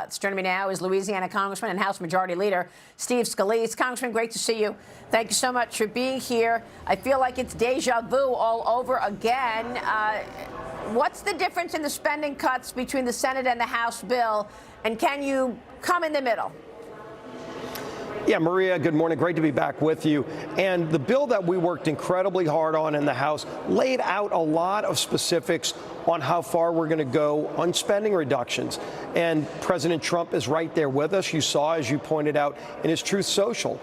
Joining me now is Louisiana Congressman and House Majority Leader Steve Scalise. Congressman, great to see you. Thank you so much for being here. I feel like it's deja vu all over again. What's the difference in the spending cuts between the Senate and the House bill, and can you come in the middle? Yeah, Maria, good morning. Great to be back with you. And the bill that we worked incredibly hard on in the House laid out a lot of specifics on how far we're going to go on spending reductions. And President Trump is right there with us. You saw, as you pointed out, in his Truth Social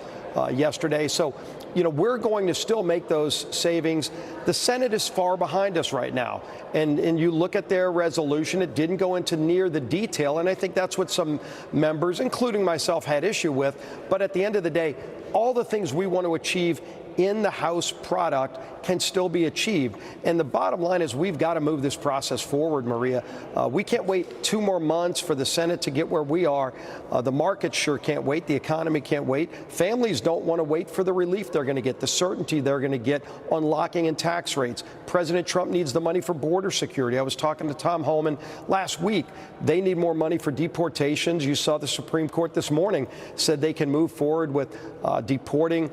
yesterday. So, you know, we're going to still make those savings. The Senate is far behind us right now. And you look at their resolution, it didn't go into near the detail. And I think that's what some members, including myself, had issue with. But at the end of the day, all the things we want to achieve in the House product can still be achieved. And the bottom line is we've got to move this process forward, Maria. We can't wait 2 more months for the Senate to get where we are. The markets sure can't wait. The economy can't wait. Families don't want to wait for the relief they're going to get, the certainty they're going to get on locking in tax rates. President Trump needs the money for border security. I was talking to Tom Homan last week. They need more money for deportations. You saw the Supreme Court this morning said they can move forward with deporting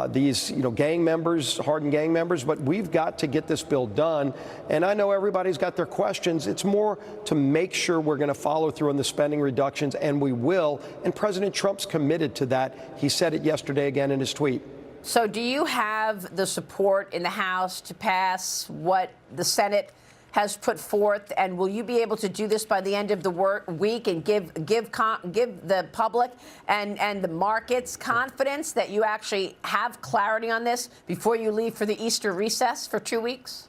these, gang members, hardened gang members. But we've got to get this bill done. And I know everybody's got their questions. It's more to make sure we're going to follow through on the spending reductions, and we will. And President Trump's committed to that. He said it yesterday again in his tweet. So do you have the support in the House to pass what the Senate has put forth, and will you be able to do this by the end of the week and give the public and the markets confidence that you actually have clarity on this before you leave for the Easter recess for 2 weeks?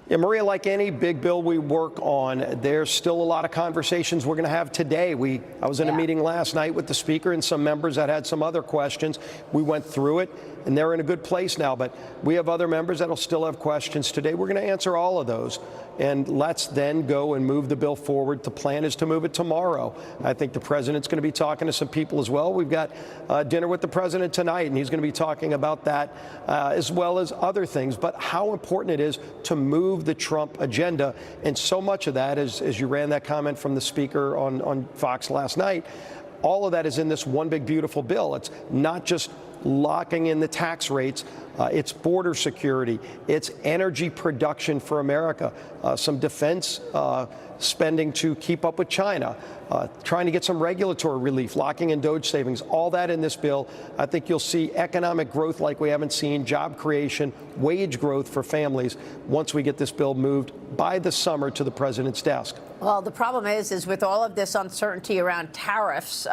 Yeah, Maria, like any big bill we work on, there's still a lot of conversations we're going to have today. I was in a meeting last night with the Speaker and some members that had some other questions. We went through it, and they're in a good place now. But we have other members that will still have questions today. We're going to answer all of those. And let's then go and move the bill forward. The plan is to move it tomorrow. I think the president's going to be talking to some people as well. We've got dinner with the president tonight, and he's going to be talking about that as well as other things. But how important it is to move the Trump agenda. And so much of that, as you ran that comment from the Speaker on Fox last night, all of that is in this one big, beautiful bill. It's not just locking in the tax rates. It's border security. It's energy production for America. Some defense spending to keep up with China. Trying to get some regulatory relief, locking in DOGE savings, all that in this bill. I think you'll see economic growth like we haven't seen, job creation, wage growth for families once we get this bill moved by the summer to the president's desk. Well, the problem is with all of this uncertainty around tariffs,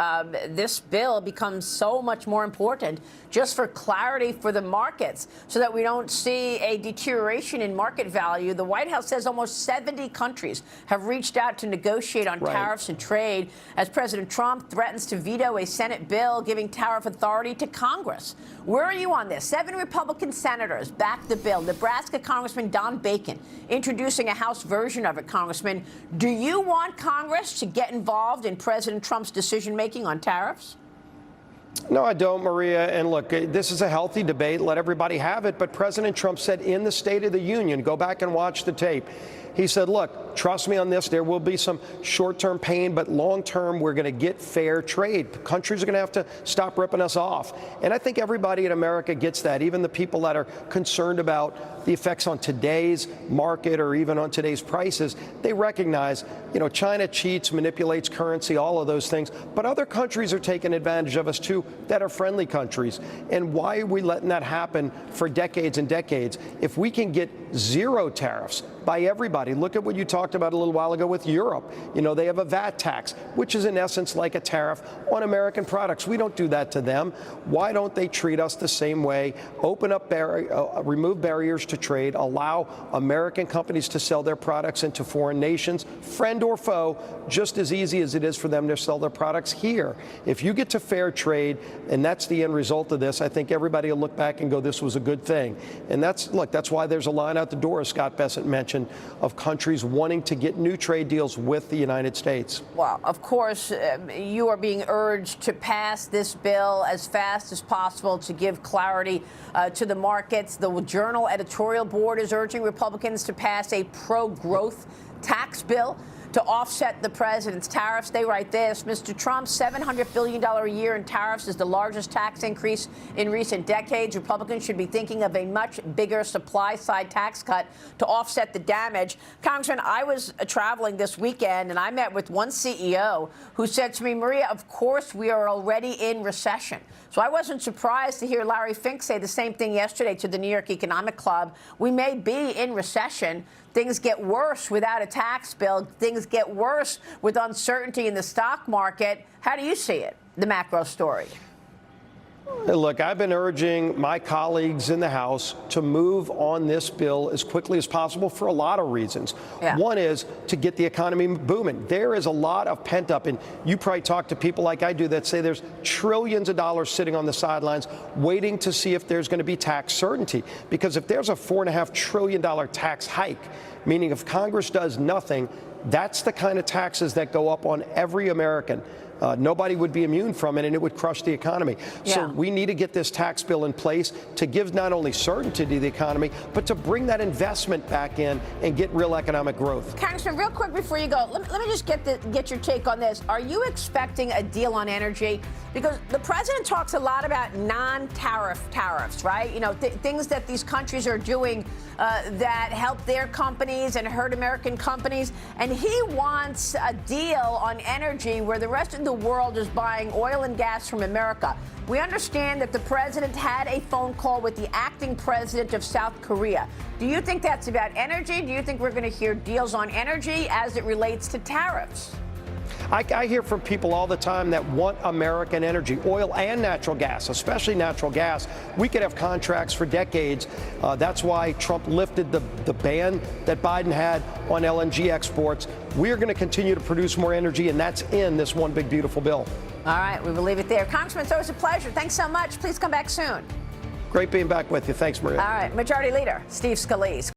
this bill becomes so much more important just for clarity for the markets so that we don't see a deterioration in market value. The White House says almost 70 countries have reached out to negotiate on tariffs and trade as President Trump threatens to veto a Senate bill giving tariff authority to Congress. Where are you on this? 7 Republican senators backed the bill. Nebraska Congressman Don Bacon introducing a House version of it. Congressman, do you want Congress to get involved in President Trump's decision-making on tariffs? No, I don't, Maria. And look, this is a healthy debate. Let everybody have it. But President Trump said in the State of the Union, go back and watch the tape. He said, look, trust me on this. There will be some short-term pain, but long-term, we're going to get fair trade. Countries are going to have to stop ripping us off. And I think everybody in America gets that, even the people that are concerned about the effects on today's market or even on today's prices. They recognize, China cheats, manipulates currency, all of those things. But other countries are taking advantage of us, too, that are friendly countries. And why are we letting that happen for decades and decades? If we can get 0 tariffs by everybody, look at what you talked about a little while ago with Europe. They have a VAT tax, which is in essence like a tariff on American products. We don't do that to them. Why don't they treat us the same way? Open up, remove barriers to trade, allow American companies to sell their products into foreign nations, friend or foe, just as easy as it is for them to sell their products here. If you get to fair trade, and that's the end result of this, I think everybody will look back and go, this was a good thing. And that's why there's a line out the door, as Scott Bessent mentioned, of countries wanting to get new trade deals with the United States. Well, of course, you are being urged to pass this bill as fast as possible to give clarity to the markets. The Journal editorial board is urging Republicans to pass a pro-growth tax bill to offset the president's tariffs. They write this: Mr. Trump's $700 billion a year in tariffs is the largest tax increase in recent decades. Republicans should be thinking of a much bigger supply-side tax cut to offset the damage. Congressman, I was traveling this weekend, and I met with one CEO who said to me, Maria, of course we are already in recession. So I wasn't surprised to hear Larry Fink say the same thing yesterday to the New York Economic Club. We may be in recession. Things get worse without a tax bill. Things get worse with uncertainty in the stock market. How do you see it, the macro story? Look, I've been urging my colleagues in the House to move on this bill as quickly as possible for a lot of reasons. Yeah. One is to get the economy booming. There is a lot of pent up, and you probably talk to people like I do that say there's trillions of dollars sitting on the sidelines waiting to see if there's going to be tax certainty. Because if there's a $4.5 trillion tax hike, meaning if Congress does nothing, that's the kind of taxes that go up on every American. Nobody would be immune from it, and it would crush the economy. Yeah. So we need to get this tax bill in place to give not only certainty to the economy, but to bring that investment back in and get real economic growth. Congressman, real quick before you go, let me just get your take on this. Are you expecting a deal on energy? Because the president talks a lot about non-tariff tariffs, right? You know, things that these countries are doing that help their companies and hurt American companies. And he wants a deal on energy where the rest of the world is buying oil and gas from America. We understand that the president had a phone call with the acting president of South Korea. Do you think that's about energy? Do you think we're going to hear deals on energy as it relates to tariffs? I hear from people all the time that want American energy, oil and natural gas, especially natural gas. We could have contracts for decades. That's why Trump lifted the ban that Biden had on LNG exports. We are going to continue to produce more energy, and that's in this one big, beautiful bill. All right, we will leave it there. Congressman, it's always a pleasure. Thanks so much. Please come back soon. Great being back with you. Thanks, Maria. All right, Majority Leader Steve Scalise.